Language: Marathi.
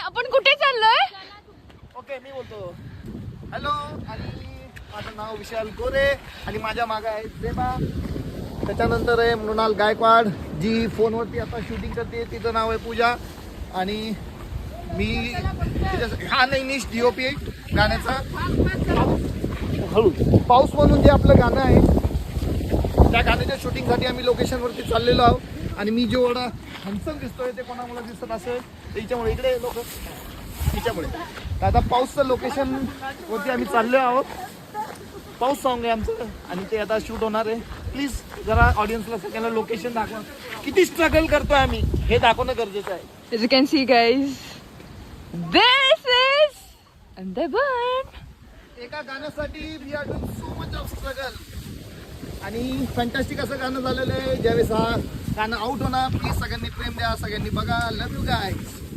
आपण कुठे चाललोय? ओके मी बोलतो हॅलो. आणि माझं नाव विशाल गोरे आणि माझ्या मागे आहे देबा. त्याच्यानंतर आहे मृणाल गायकवाड जी फोनवरती आता शूटिंग करते. तिचं नाव आहे पूजा. आणि मी हा नाही निश DOP आहे गाण्याचा. हळू पाऊस म्हणून जे आपलं गाणं आहे त्या गाण्याच्या शूटिंगसाठी आम्ही लोकेशनवरती चाललेलो आहोत. आणि मी जो एवढा हंसम दिसतोय ते कोणामुळे दिसत असेल त्याच्यामुळे इकडे लोक त्याच्यामुळे. तर आता पाऊसचं लोकेशन वरती आम्ही चाललो आहोत. पाऊस सॉन्ग आहे आमचं आणि ते आता शूट होणार आहे. प्लीज जरा ऑडियन्सला सगळ्यांना लोकेशन दाखवा. किती स्ट्रगल करतोय आम्ही हे दाखवणं गरजेचं आहे. As you can see guys, this is Andaman. एका गाण्यासाठी we are doing so much of struggle. आणि फॅन्टॅस्टिक असं गाणं झालेलं आहे. ज्यावेळेस हा गाणं आउट होणार प्लीज सगळ्यांनी प्रेम द्या. सगळ्यांनी बघा. Love you guys.